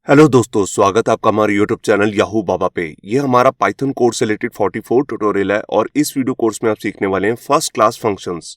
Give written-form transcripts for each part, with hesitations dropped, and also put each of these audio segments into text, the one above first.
Hello दोस्तों, स्वागत है आपका हमारे यूट्यूब चैनल याहू बाबा पे। ये हमारा पाइथन कोर्स से रिलेटेड 44 ट्यूटोरियल है और इस वीडियो कोर्स में आप सीखने वाले हैं फर्स्ट क्लास फंक्शंस।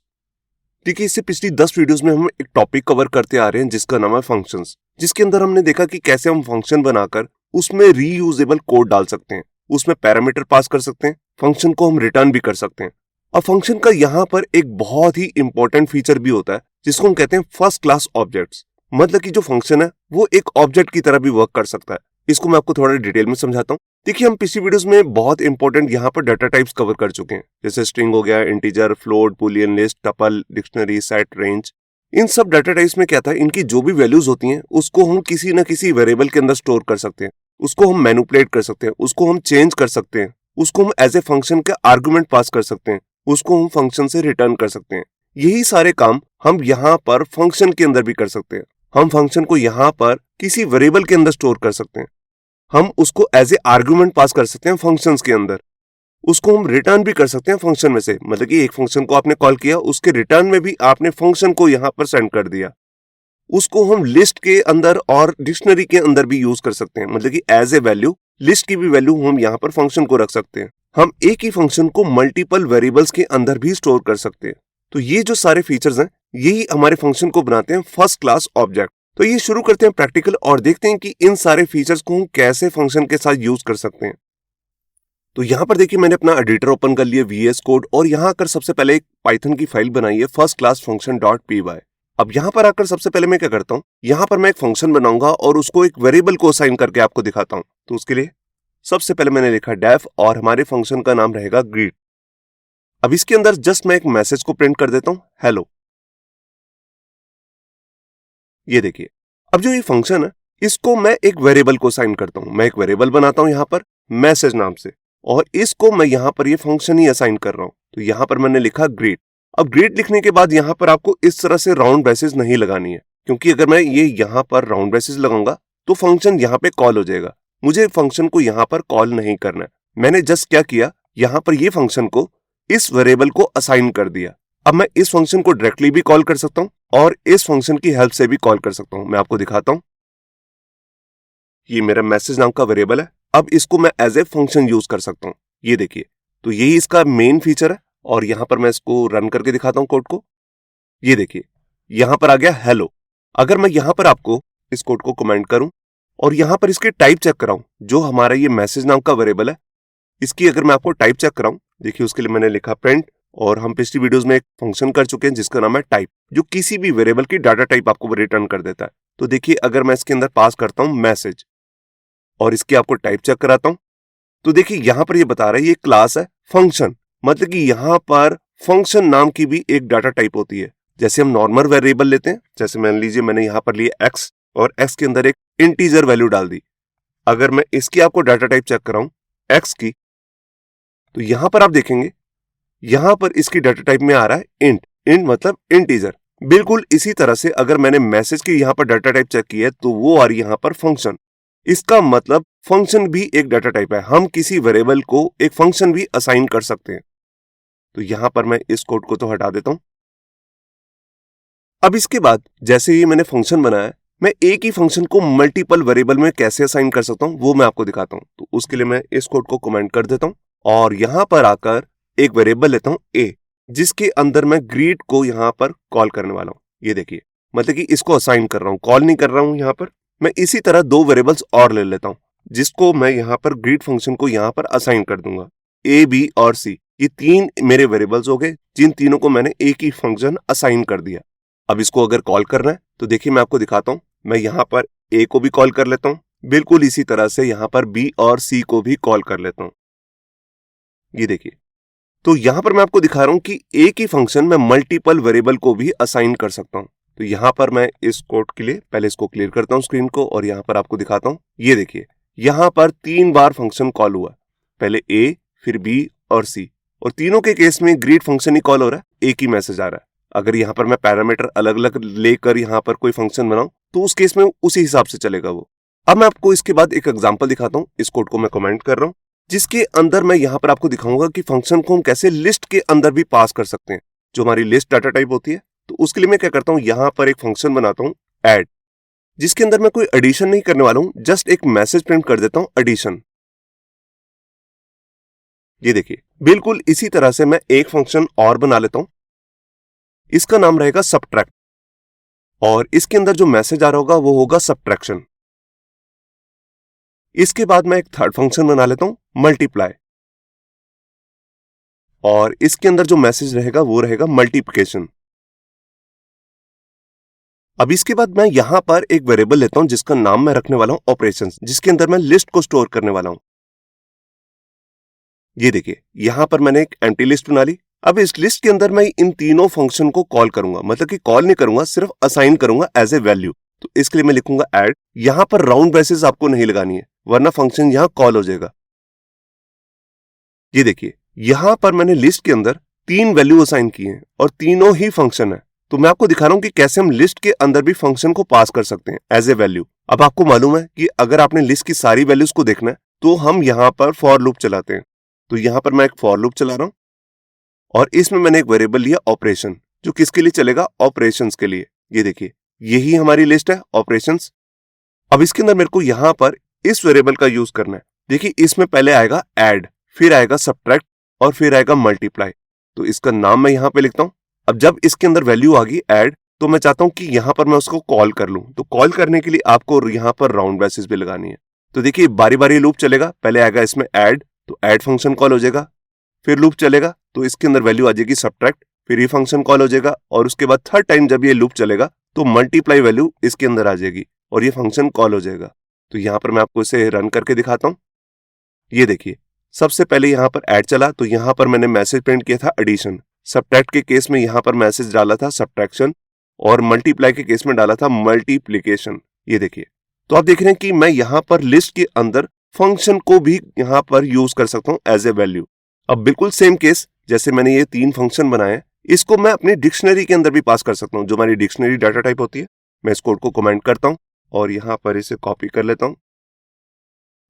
देखिए, इससे पिछली 10 वीडियोस में हम एक टॉपिक कवर करते आ रहे हैं जिसका नाम है फंक्शंस, जिसके अंदर हमने देखा कि कैसे हम फंक्शन बनाकर उसमें रीयूजेबल कोड डाल सकते हैं, उसमें पैरामीटर पास कर सकते हैं, फंक्शन को हम रिटर्न भी कर सकते हैं। अब फंक्शन का यहाँ पर एक बहुत ही इंपॉर्टेंट फीचर भी होता है जिसको हम कहते हैं फर्स्ट क्लास ऑब्जेक्ट्स। मतलब कि जो फंक्शन है वो एक ऑब्जेक्ट की तरह भी वर्क कर सकता है। इसको मैं आपको थोड़ा डिटेल में समझाता हूँ। देखिए, हम पिछली वीडियोस में बहुत इंपॉर्टेंट यहाँ पर डाटा टाइप्स कवर कर चुके हैं, जैसे स्ट्रिंग हो गया, integer, float, boolean, list, tuple, dictionary, set, range. इन सब डाटा टाइप्स में क्या था, इनकी जो भी वैल्यूज होती हैं उसको हम किसी न किसी वेरिएबल के अंदर स्टोर कर सकते हैं, उसको हम मैनिपुलेट कर सकते हैं, उसको हम चेंज कर सकते हैं, उसको हम एज ए फंक्शन का आर्गुमेंट पास कर सकते हैं, उसको हम फंक्शन से रिटर्न कर सकते हैं। यही सारे काम हम यहाँ पर फंक्शन के अंदर भी कर सकते हैं। हम फंक्शन को यहाँ पर किसी वेरिएबल के अंदर स्टोर कर सकते हैं, हम उसको एज ए आर्गुमेंट पास कर सकते हैं फंक्शंस के अंदर, उसको हम रिटर्न भी कर सकते हैं फंक्शन में से। मतलब कि एक फंक्शन को आपने कॉल किया, उसके रिटर्न में भी आपने फंक्शन को यहाँ पर सेंड कर दिया। उसको हम लिस्ट के अंदर और डिक्शनरी के अंदर भी यूज कर सकते हैं। मतलब कि एज ए वैल्यू लिस्ट की भी वैल्यू हम यहाँ पर फंक्शन को रख सकते हैं। हम एक ही फंक्शन को मल्टीपल वेरिएबल्स के अंदर भी स्टोर कर सकते हैं। तो ये जो सारे फीचर्स हैं यही हमारे फंक्शन को बनाते हैं फर्स्ट क्लास ऑब्जेक्ट। तो ये शुरू करते हैं प्रैक्टिकल और देखते हैं कि इन सारे फीचर्स को हम कैसे फंक्शन के साथ यूज कर सकते हैं। तो यहाँ पर देखिए, मैंने अपना एडिटर ओपन कर लिया, VS कोड, और यहाँ आकर सबसे पहले एक पाइथन की फाइल बनाई है first class function dot py। अब यहाँ पर आकर सबसे पहले मैं क्या करता हूँ, यहाँ पर मैं एक फंक्शन बनाऊंगा और उसको एक वेरिएबल को असाइन करके आपको दिखाता हूँ। तो उसके लिए सबसे पहले मैंने लिखा डेफ और हमारे फंक्शन का नाम रहेगा ग्रीट। अब इसके अंदर जस्ट मैं एक मैसेज को प्रिंट कर देता हूँ, हेलो। ये देखिए, अब जो ये फंक्शन है इसको मैं एक वेरिएबल को असाइन करता हूं। मैं एक वेरिएबल बनाता हूं यहाँ पर मैसेज नाम से, और इसको मैं यहाँ पर ये फंक्शन ही असाइन कर रहा हूं। तो यहाँ पर मैंने लिखा ग्रीट। अब ग्रीट लिखने के बाद यहाँ पर आपको इस तरह से राउंड ब्रेसेस नहीं लगानी है, क्योंकि अगर मैं ये यहाँ पर राउंड ब्रेसेस लगाऊंगा तो फंक्शन यहाँ पे कॉल हो जाएगा। मुझे फंक्शन को यहाँ पर कॉल नहीं करना है। मैंने जस्ट क्या किया, यहाँ पर ये फंक्शन को इस वेरिएबल को असाइन कर दिया। अब मैं इस फंक्शन को डायरेक्टली भी कॉल कर सकता हूं और इस फंक्शन की हेल्प से भी कॉल कर सकता हूं। मैं आपको दिखाता हूं। ये मेरा मैसेज नाम का वेरिएबल है। अब इसको मैं एज ए फंक्शन यूज कर सकता हूं। ये देखिए, तो यही इसका मेन फीचर है। और यहां पर मैं इसको रन करके दिखाता हूं कोड को। ये देखिए, यहां पर आ गया हेलो। अगर मैं यहां पर आपको इस कोड को कमेंट करूं और यहां पर इसकी टाइप चेक कराऊं, जो हमारा ये मैसेज नाम का वेरिएबल है, इसकी अगर मैं आपको टाइप चेक कराऊं, देखिए उसके लिए मैंने लिखा प्रिंट, और हम पिछली वीडियोस में एक फंक्शन कर चुके हैं जिसका नाम है टाइप, जो किसी भी वेरिएबल की डाटा टाइप आपको रिटर्न कर देता है। तो देखिए, अगर मैं इसके अंदर पास करता हूं मैसेज और इसकी आपको टाइप चेक कराता हूं, तो देखिए यहां पर ये बता रहा है ये क्लास है फंक्शन। मतलब कि यहां पर फंक्शन नाम की भी एक डाटा टाइप होती है। जैसे हम नॉर्मल वेरिएबल लेते हैं, जैसे मान लीजिए मैंने यहां पर लिया एक्स और एक्स के अंदर एक इंटीजर वैल्यू डाल दी। अगर मैं इसकी आपको डाटा टाइप चेक कराऊं एक्स की, तो यहां पर आप देखेंगे यहां पर इसकी डाटा टाइप में आ रहा है इंट। इंट मतलब इंटीजर। बिल्कुल इसी तरह से अगर मैंने मैसेज की यहां पर डाटा टाइप चेक की है तो वो आ रही यहां पर फंक्शन। इसका मतलब फंक्शन भी एक डाटा टाइप है। हम किसी वेरिएबल को एक फंक्शन भी असाइन कर सकते हैं। तो यहां पर मैं इस कोड को तो हटा देता हूं। अब इसके बाद जैसे ही मैंने फंक्शन बनाया, मैं एक ही फंक्शन को मल्टीपल वेरिएबल में कैसे असाइन कर सकता हूं वो मैं आपको दिखाता हूं। तो उसके लिए मैं इस कोड को कमेंट कर देता हूं और यहां पर आकर एक वेरिएबल लेता हूं ए, जिसके अंदर मैं ग्रीट को यहां पर कॉल करने वाला हूं। ये देखिए, मतलब कि इसको असाइन कर रहा हूं, कॉल नहीं कर रहा हूं यहां पर। मैं इसी तरह दो वेरिएबल्स और ले लेता हूं, जिसको मैं यहां पर ग्रीट फंक्शन को यहां पर असाइन कर दूंगा। ए, बी और सी, ये तीन मेरे वेरिएबल्स हो गए, जिन तीनों को मैंने एक ही फंक्शन असाइन कर दिया। अब इसको अगर कॉल करना है तो देखिए मैं आपको दिखाता हूं। मैं यहां पर ए को भी कॉल कर लेता हूं, बिल्कुल इसी तरह से यहां पर बी और सी को भी कॉल कर लेता हूं। ये देखिए, तो यहां पर मैं आपको दिखा रहा हूं कि एक ही फंक्शन में मल्टीपल वेरिएबल को भी असाइन कर सकता हूं। तो यहां पर मैं इस कोड के लिए पहले इसको क्लियर करता हूं स्क्रीन को, और यहां पर आपको दिखाता हूं। ये देखिए, यहां पर 3 बार फंक्शन कॉल हुआ, पहले ए, फिर बी और सी, और तीनों के केस में ग्रीट फंक्शन ही कॉल हो रहा है, एक ही मैसेज आ रहा है। अगर यहां पर मैं पैरामीटर अलग अलग लेकर यहां पर कोई फंक्शन बनाऊं तो उस केस में उसी हिसाब से चलेगा वो। अब मैं आपको इसके बाद एक एग्जांपल दिखाता हूं। इस कोड को मैं कमेंट कर रहा हूं, जिसके अंदर मैं यहां पर आपको दिखाऊंगा कि फंक्शन को हम कैसे लिस्ट के अंदर भी पास कर सकते हैं, जो हमारी लिस्ट डाटा टाइप होती है। तो उसके लिए मैं क्या करता हूं, यहां पर एक फंक्शन बनाता हूं ऐड। जिसके अंदर मैं कोई एडिशन नहीं करने वाला हूं, जस्ट एक मैसेज प्रिंट कर देता हूं एडिशन। ये देखिए, बिल्कुल इसी तरह से मैं एक फंक्शन और बना लेता हूं, इसका नाम रहेगा सबट्रैक्ट, और इसके अंदर जो मैसेज आ रहा होगा वो होगा सबट्रैक्शन। इसके बाद मैं एक थर्ड फंक्शन बना लेता हूं मल्टीप्लाई, और इसके अंदर जो मैसेज रहेगा वो रहेगा मल्टीप्लिकेशन। अब इसके बाद मैं यहां पर एक वेरिएबल लेता हूं जिसका नाम मैं रखने वाला हूं ऑपरेशंस, जिसके अंदर मैं लिस्ट को स्टोर करने वाला हूं। ये देखिए, यहां पर मैंने एक एम्प्टी लिस्ट बना ली। अब इस लिस्ट के अंदर मैं इन तीनों फंक्शन को कॉल करूंगा, मतलब कि कॉल नहीं करूंगा, सिर्फ असाइन करूंगा एज ए वैल्यू। तो इसके लिए मैं लिखूंगा ऐड। यहां पर राउंड ब्रेसेस आपको नहीं लगानी है, वरना फंक्शन यहां कॉल हो जाएगा। ये देखिए, यहां पर मैंने लिस्ट के अंदर 3 वैल्यू असाइन की हैं और तीनों ही फंक्शन है। तो मैं आपको दिखा रहा हूं कि कैसे हम लिस्ट के अंदर भी फंक्शन को पास कर सकते हैं एज ए वैल्यू। अब आपको मालूम है कि अगर आपने लिस्ट की सारी वैल्यूज को देखना है तो हम यहां पर फॉर लूप चलाते हैं। तो यहां पर मैं एक फॉर लूप चला रहा हूं, और इसमें मैंने एक वेरिएबल लिया ऑपरेशन, जो किसके लिए चलेगा, ऑपरेशंस के लिए। ये देखिए, यही हमारी लिस्ट है ऑपरेशंस। अब इसके अंदर मेरे को यहां पर इस वेरिएबल का यूज करना है। देखिए, इसमें पहले आएगा ऐड, फिर आएगा सबट्रैक्ट और फिर आएगा मल्टीप्लाई। तो इसका नाम मैं यहां पे लिखता हूं। अब जब इसके अंदर वैल्यू आ गई ऐड, तो मैं चाहता हूं कि यहां पर मैं उसको कॉल कर लूं। तो कॉल करने के लिए आपको यहां पर राउंड ब्रेसेस भी लगानी है। तो देखिए, बारी बारी लूप चलेगा। पहले आएगा इसमें ऐड, तो ऐड फंक्शन कॉल हो जाएगा। फिर लूप चलेगा तो इसके अंदर वैल्यू आ जाएगी सबट्रैक्ट, फिर ये फंक्शन कॉल हो जाएगा, और उसके बाद थर्ड टाइम जब ये लूप चलेगा तो मल्टीप्लाई वैल्यू इसके अंदर आ जाएगी और ये फंक्शन कॉल हो जाएगा। तो यहां पर मैं आपको इसे रन करके दिखाता हूं। ये देखिए, सबसे पहले यहां पर ऐड चला तो यहां पर मैंने मैसेज प्रिंट किया था एडिशन। सबट्रैक्ट के केस में यहां पर मैसेज डाला था सबट्रैक्शन, और मल्टीप्लाई के केस में डाला था मल्टीप्लिकेशन। ये देखिए, तो आप देख रहे हैं कि मैं यहां पर लिस्ट के अंदर फंक्शन को भी यहां पर यूज कर सकता हूं एज ए वैल्यू। अब बिल्कुल सेम केस, जैसे मैंने ये 3 फंक्शन बनाए, इसको मैं अपनी डिक्शनरी के अंदर भी पास कर सकता हूं, जो हमारी डिक्शनरी डाटा टाइप होती है। मैं इस कोड को कमेंट करता हूं और यहां पर इसे कॉपी कर लेता हूं।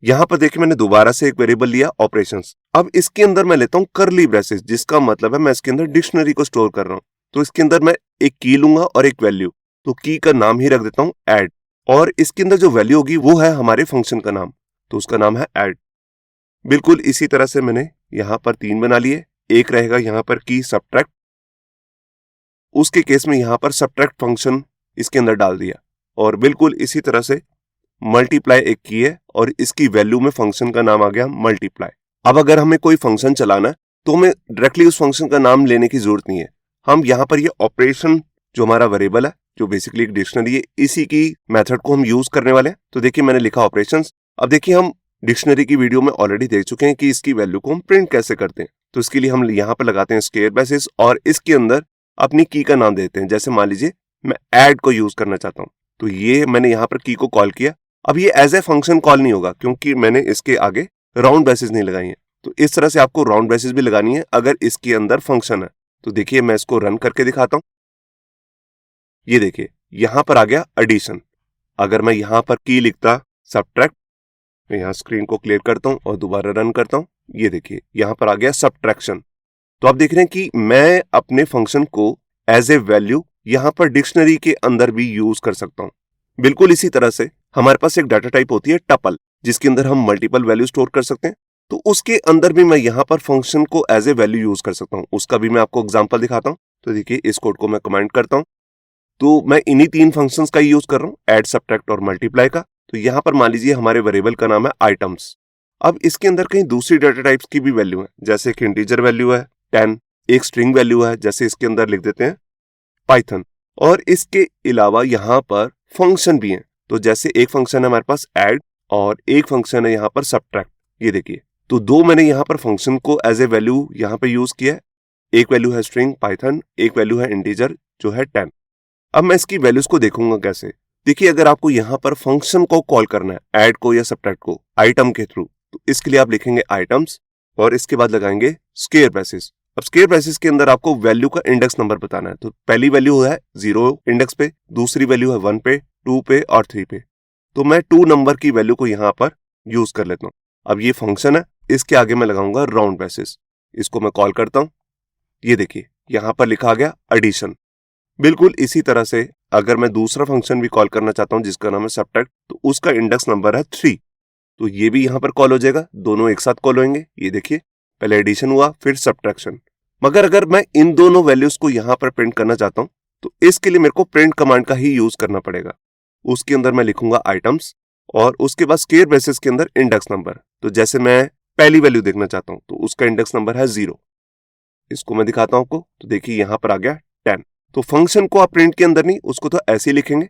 यहां पर देखिए, मैंने दोबारा से एक वेरिएबल लिया ऑपरेशंस। अब इसके अंदर मैं लेता हूं करली ब्रेसेस, जिसका मतलब है मैं इसके अंदर डिक्शनरी को स्टोर कर रहा हूं। तो इसके अंदर मैं एक की लूंगा और एक वैल्यू। तो की का नाम ही रख देता हूं ऐड, और इसके अंदर जो वैल्यू होगी वो है हमारे फंक्शन का नाम, तो उसका नाम है ऐड। बिल्कुल इसी तरह से मैंने यहां पर 3 बना लिए। एक रहेगा यहां पर की सबट्रैक्ट, उसके केस में यहां पर सबट्रैक्ट फंक्शन इसके अंदर डाल दिया, और बिल्कुल इसी तरह से मल्टीप्लाई एक की है और इसकी वैल्यू में फंक्शन का नाम आ गया मल्टीप्लाई। अब अगर हमें कोई फंक्शन चलाना है तो हमें डायरेक्टली उस फंक्शन का नाम लेने की जरूरत नहीं है। हम यहां पर ये ऑपरेशन जो हमारा वेरिएबल है, जो बेसिकली एक डिक्शनरी है, इसी की मेथड को हम यूज करने वाले हैं। तो देखिए, मैंने लिखा ऑपरेशंस। अब देखिए, हम डिक्शनरी की वीडियो में ऑलरेडी देख चुके हैं कि इसकी वैल्यू को हम प्रिंट कैसे करते हैं। तो इसके लिए हम यहाँ पर लगाते हैं स्क्वायर ब्रैकेट्स और इसके अंदर अपनी की का नाम देते हैं। जैसे मान लीजिए मैं ऐड को यूज करना चाहता हूँ, तो ये मैंने यहाँ पर की को कॉल किया। अब ये एज ए फंक्शन कॉल नहीं होगा क्योंकि मैंने इसके आगे राउंड ब्रेसेस नहीं लगाई है। तो इस तरह से आपको राउंड ब्रेसेस भी लगानी है अगर इसके अंदर फंक्शन है। तो देखिए, मैं इसको रन करके दिखाता हूं। ये देखिए, यहां पर आ गया एडिशन। अगर मैं यहां पर की लिखता सबट्रैक्ट, मैं यहां स्क्रीन को क्लियर करता हूं और दोबारा रन करता हूं। ये देखिए, यहां पर आ गया सबट्रैक्शन। तो आप देख रहे हैं कि मैं अपने फंक्शन को एज ए वैल्यू यहां पर डिक्शनरी के अंदर भी यूज कर सकता हूं। बिल्कुल इसी तरह से हमारे पास एक डाटा टाइप होती है टपल, जिसके अंदर हम मल्टीपल वैल्यू स्टोर कर सकते हैं। तो उसके अंदर भी मैं यहां पर फंक्शन को एज ए वैल्यू यूज कर सकता हूं। उसका भी मैं आपको एग्जांपल दिखाता हूं। तो देखिए, इस कोड को मैं कमेंट करता हूं। तो मैं इन्हीं 3 फंक्शंस का यूज कर रहा हूं, ऐड, सबट्रैक्ट और मल्टीप्लाई का। तो यहां पर मान लीजिए हमारे वेरिएबल का नाम है आइटम्स। अब इसके अंदर कहीं दूसरी डाटा टाइप्स की भी वैल्यू है, जैसे एक इंटीजर वैल्यू है 10, एक स्ट्रिंग वैल्यू है, जैसे इसके अंदर लिख देते हैं पाइथन, और इसके अलावा यहां पर फंक्शन भी हैं। तो जैसे एक फंक्शन है हमारे पास ऐड और एक फंक्शन है यहां पर सबट्रैक्ट। ये देखिए, तो 2 मैंने यहां पर फंक्शन को एज ए वैल्यू यहां पे यूज किया है। एक वैल्यू है स्ट्रिंग पाइथन, एक वैल्यू है इंटीजर जो है 10। अब मैं इसकी वैल्यूज को देखूंगा कैसे। देखिए, अगर आपको यहां पर फंक्शन को कॉल करना है, ऐड को या सबट्रैक्ट को आइटम के थ्रू, तो इसके लिए आप लिखेंगे आइटम्स और इसके बाद लगाएंगे स्क्वायर ब्रैकेट्स। अब स्क्वायर ब्रैकेट्स के अंदर आपको वैल्यू का इंडेक्स नंबर बताना है। तो पहली वैल्यू है 0 इंडेक्स पे, दूसरी वैल्यू है 1 पे, 2 पे और 3 पे। तो मैं 2 नंबर की वैल्यू को यहां पर यूज कर लेता हूं। अब ये फंक्शन है, इसके आगे मैं लगाऊंगा राउंड ब्रैकेट्स। इसको मैं कॉल करता हूं। ये देखिए, यहां पर लिखा गया एडिशन। बिल्कुल इसी तरह से अगर मैं दूसरा फंक्शन भी कॉल करना चाहता हूं जिसका नाम है सबट्रैक्ट, तो उसका इंडेक्स नंबर है 3, तो ये भी यहां पर कॉल हो जाएगा, दोनों एक साथ कॉल होंगे। ये देखिए पहले एडिशन हुआ फिर सब्ट्रैक्शन। मगर अगर मैं इन दोनों वैल्यूज को यहां पर प्रिंट करना चाहता हूं तो इसके लिए मेरे को प्रिंट कमांड का ही यूज करना पड़ेगा। उसके अंदर मैं लिखूंगा आइटम्स और उसके बाद स्केयर ब्रेसेस के अंदर इंडेक्स नंबर। तो जैसे मैं पहली वैल्यू देखना चाहता हूं तो उसका इंडेक्स नंबर है 0, इसको मैं दिखाता हूं आपको। तो देखिए यहां पर आ गया 10। तो फंक्शन को आप प्रिंट के अंदर नहीं, उसको तो ऐसे ही लिखेंगे।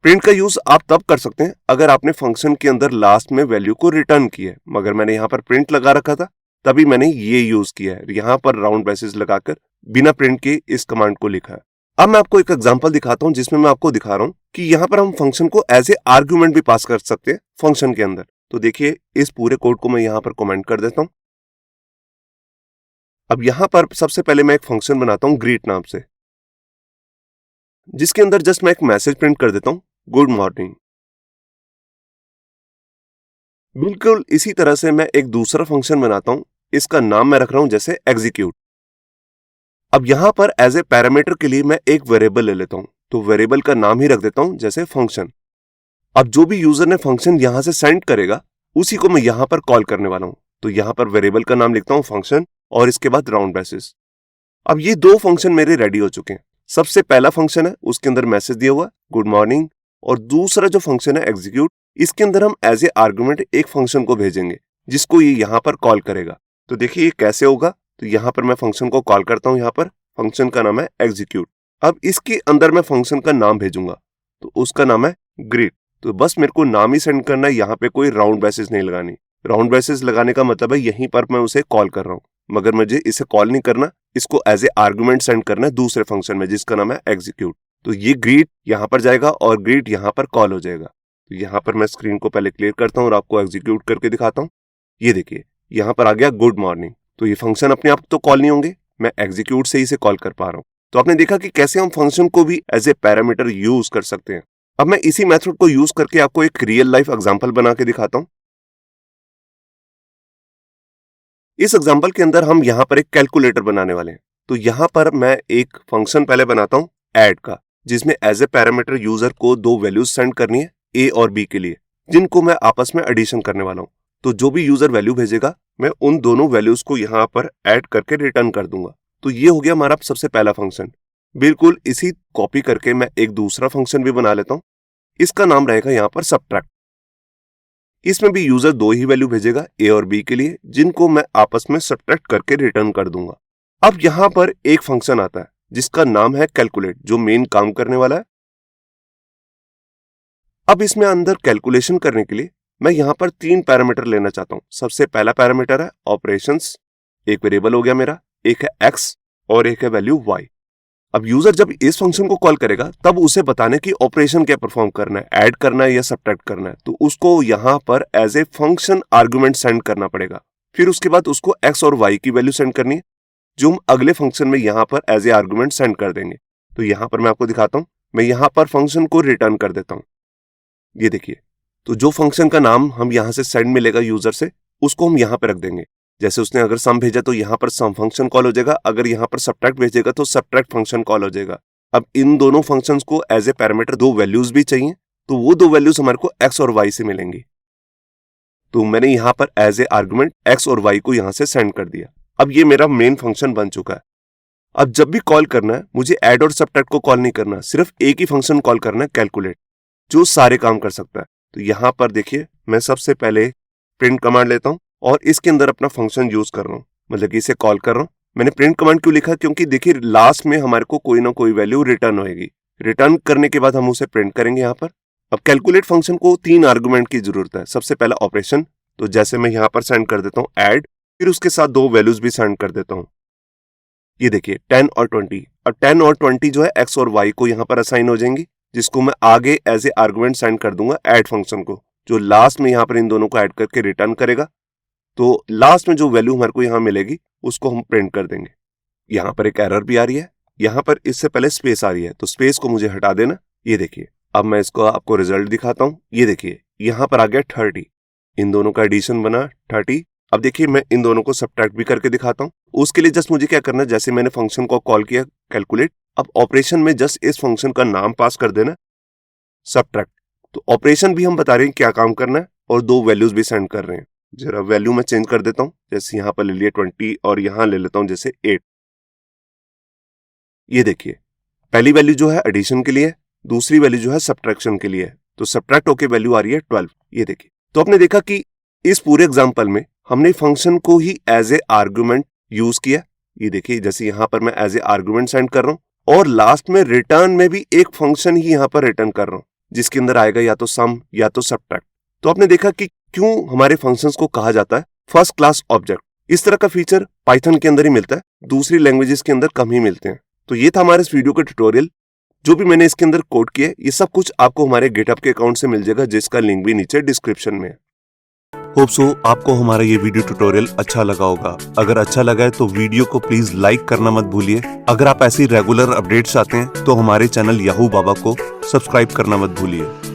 प्रिंट का यूज आप तब कर सकते हैं अगर आपने फंक्शन के अंदर लास्ट में वैल्यू को रिटर्न किया है, मगर मैंने यहाँ पर प्रिंट लगा रखा था तभी मैंने ये यूज किया है, यहाँ पर राउंड ब्रेसेस लगाकर बिना प्रिंट के इस कमांड को लिखा है। अब मैं आपको एक एग्जांपल दिखाता हूं जिसमें मैं आपको दिखा रहा हूं कि यहाँ पर हम फंक्शन को एज ए आर्ग्यूमेंट भी पास कर सकते हैं फंक्शन के अंदर। तो देखिए इस पूरे कोड को मैं यहाँ पर कमेंट कर देता हूं। अब यहाँ पर सबसे पहले मैं एक फंक्शन बनाता हूं ग्रीट नाम से, जिसके अंदर जस्ट मैं एक मैसेज प्रिंट कर देता हूं, गुड मॉर्निंग। बिल्कुल इसी तरह से मैं एक दूसरा फंक्शन बनाता हूं, इसका नाम मैं रख रहा हूं जैसे एग्जीक्यूट। अब यहां पर एज ए पैरामीटर के लिए मैं एक वेरिएबल ले लेता हूं, तो वेरिएबल का नाम ही रख देता हूं जैसे फंक्शन। अब जो भी यूजर ने फंक्शन यहां से सेंड करेगा उसी को मैं यहां पर कॉल करने वाला हूं। तो यहां पर वेरिएबल का नाम लिखता हूं फंक्शन और इसके बाद राउंड ब्रेसेस। अब ये दो फंक्शन मेरे रेडी हो चुके हैं। सबसे पहला फंक्शन है उसके अंदर मैसेज दिया हुआ गुड मॉर्निंग, और दूसरा जो फंक्शन है एग्जीक्यूट, इसके अंदर हम एज ए आर्गुमेंट एक फंक्शन को भेजेंगे जिसको ये यहाँ पर कॉल करेगा। तो देखिए ये कैसे होगा। तो यहाँ पर मैं फंक्शन को कॉल करता हूँ, यहाँ पर फंक्शन का नाम है एग्जीक्यूट। अब इसके अंदर मैं फंक्शन का नाम भेजूंगा तो उसका नाम है ग्रीट। तो बस मेरे को नाम ही सेंड करना है, यहाँ पे कोई राउंड ब्रेसेस नहीं लगानी। राउंड ब्रेसेस लगाने का मतलब है यहीं पर मैं उसे कॉल कर रहा हूँ, मगर मुझे इसे कॉल नहीं करना, इसको एज ए आर्गुमेंट सेंड करना है दूसरे फंक्शन में जिसका नाम है एग्जीक्यूट। तो ये ग्रीट यहाँ पर जाएगा और ग्रीट यहाँ पर कॉल हो जाएगा। तो यहाँ पर मैं स्क्रीन को पहले क्लियर करता हूँ और आपको एग्जीक्यूट करके दिखाता हूँ। ये देखिए यहाँ पर आ गया गुड मॉर्निंग। तो ये फंक्शन अपने आप तो कॉल नहीं होंगे, मैं एग्जीक्यूट से ही इसे कॉल कर पा रहा हूँ। तो आपने देखा कि कैसे हम फंक्शन को भी एज ए पैरामीटर यूज कर सकते हैं। अब मैं इसी मेथड को यूज करके आपको एक रियल लाइफ एग्जांपल बना के दिखाता हूं। इस एग्जांपल के अंदर हम यहां पर एक कैलकुलेटर बनाने वाले हैं। तो यहां पर मैं एक फंक्शन पहले बनाता हूं ऐड का, जिसमें एज ए पैरामीटर यूजर को दो वैल्यूज सेंड करनी है ए और बी के लिए, जिनको मैं आपस में एडिशन करने वाला हूं। तो जो भी यूजर वैल्यू भेजेगा मैं उन दोनों वैल्यूज को यहां पर ऐड करके रिटर्न कर दूंगा। तो ये हो गया हमारा सबसे पहला फंक्शन। बिल्कुल इसी कॉपी करके मैं एक दूसरा फंक्शन भी बना लेता हूं, इसका नाम रहेगा यहां पर सबट्रैक्ट। इसमें भी यूजर दो ही वैल्यू भेजेगा ए और बी के लिए, जिनको मैं आपस में सबट्रैक्ट करके रिटर्न कर दूंगा। अब यहां पर एक फंक्शन आता है जिसका नाम है कैलकुलेट, जो मेन काम करने वाला है। अब इसमें अंदर कैलकुलेशन करने के लिए मैं यहां पर 3 पैरामीटर लेना चाहता हूं। सबसे पहला पैरामीटर है ऑपरेशंस, एक वेरिएबल हो गया मेरा, एक है एक्स और एक है वैल्यू वाई। अब यूजर जब इस फंक्शन को कॉल करेगा तब उसे बताने की ऑपरेशन क्या परफॉर्म करना है, ऐड करना है या सब्ट्रैक्ट करना है, तो उसको यहां पर as a function argument send करना पड़ेगा। फिर उसके बाद उसको एक्स और वाई की वैल्यू सेंड करनी है, जो हम अगले फंक्शन में यहां पर एज ए आर्गुमेंट सेंड कर देंगे। तो यहां पर मैं आपको दिखाता हूं, मैं यहां पर फंक्शन को रिटर्न कर देता हूं। ये देखिए, तो जो फंक्शन का नाम हम यहां से सेंड मिलेगा यूजर से, उसको हम यहां पर रख देंगे। जैसे उसने अगर सम भेजा तो यहाँ पर सम फंक्शन कॉल हो जाएगा, अगर यहाँ पर सब्ट्रैक्ट भेजेगा तो सब्ट्रैक्ट फंक्शन कॉल हो जाएगा। अब इन दोनों फंक्शंस को एज ए पैरामीटर दो वैल्यूज भी चाहिए, तो वो दो वैल्यूज हमारे को एक्स और वाई से मिलेंगी। तो मैंने यहाँ पर एज ए आर्गुमेंट एक्स और वाई को यहाँ से सेंड कर दिया। अब ये मेरा मेन फंक्शन बन चुका है। अब जब भी कॉल करना है मुझे ऐड और सब्ट्रैक्ट को कॉल नहीं करना, सिर्फ एक ही फंक्शन कॉल करना है कैलकुलेट, जो सारे काम कर सकता है। तो यहाँ पर देखिए मैं सबसे पहले प्रिंट कमांड लेता हूँ और इसके अंदर अपना फंक्शन यूज कर रहा हूँ, मतलब कि इसे कॉल कर रहा हूँ। मैंने प्रिंट कमांड क्यों लिखा, क्योंकि देखिए लास्ट में हमारे को कोई ना कोई वैल्यू रिटर्न होएगी। रिटर्न करने के बाद हम उसे प्रिंट करेंगे यहाँ पर। अब कैलकुलेट फंक्शन को 3 आर्गुमेंट की जरूरत है। सबसे पहला ऑपरेशन, तो जैसे मैं यहाँ पर सेंड कर देता हूँ ऐड, फिर उसके साथ दो वैल्यूज भी सेंड कर देता हूँ। ये देखिए 10 और 20। अब 10 और 20 जो है एक्स और वाई को यहाँ पर असाइन हो जाएंगी, जिसको मैं आगे एज ए आर्गुमेंट सेंड कर दूंगा ऐड फंक्शन को, जो लास्ट में यहाँ पर इन दोनों को ऐड करके रिटर्न करेगा। तो लास्ट में जो वैल्यू हमारे को यहाँ मिलेगी उसको हम प्रिंट कर देंगे। यहाँ पर एक एरर भी आ रही है, यहाँ पर इससे पहले स्पेस आ रही है, तो स्पेस को मुझे हटा देना। ये देखिए अब मैं इसको आपको रिजल्ट दिखाता हूँ। ये देखिए यहाँ पर आ गया 30, इन दोनों का एडिशन बना 30। अब देखिए मैं इन दोनों को सब्ट्रैक्ट भी करके दिखाता हूँ। उसके लिए जस्ट मुझे क्या करना है, जैसे मैंने फंक्शन को कॉल किया कैलकुलेट, अब ऑपरेशन में जस्ट इस फंक्शन का नाम पास कर देना, सबट्रैक्ट। तो ऑपरेशन भी हम बता रहे हैं क्या काम करना है और दो वैल्यूज भी सेंड कर रहे हैं। जरा वैल्यू में चेंज कर देता हूं, जैसे यहां पर ले लिया 20 और यहां ले लेता हूं जैसे 8। ये देखिए पहली वैल्यू जो है एडिशन के लिए है, दूसरी वैल्यू जो है सब्ट्रैक्शन के लिए है। तो सब्ट्रैक्ट होके वैल्यू आ रही है 12। ये देखिए, तो आपने देखा कि इस पूरे एग्जांपल में हमने फंक्शन को ही एज ए आर्गुमेंट यूज किया। ये देखिए जैसे यहां पर मैं एज ए आर्गुमेंट सेंड कर रहा हूं और लास्ट में रिटर्न में भी एक फंक्शन ही यहां पर रिटर्न कर रहा हूं जिसके अंदर आएगा या तो सम या तो सब्ट्रैक्ट। तो आपने देखा कि क्यों हमारे फंक्शंस को कहा जाता है फर्स्ट क्लास ऑब्जेक्ट। इस तरह का फीचर पाइथन के अंदर ही मिलता है, दूसरी लैंग्वेजेस के अंदर कम ही मिलते हैं। तो ये था हमारे इस वीडियो का ट्यूटोरियल। जो भी मैंने इसके अंदर कोड किया ये सब कुछ आपको हमारे गिटहब के अकाउंट से मिल जाएगा, जिसका लिंक भी नीचे डिस्क्रिप्शन में है। होप सो आपको हमारा ये वीडियो ट्यूटोरियल अच्छा लगा होगा। अगर अच्छा लगा है तो वीडियो को प्लीज लाइक करना मत भूलिए। अगर आप ऐसी रेगुलर अपडेट्स चाहते हैं तो हमारे चैनल याहू बाबा को सब्सक्राइब करना मत भूलिए।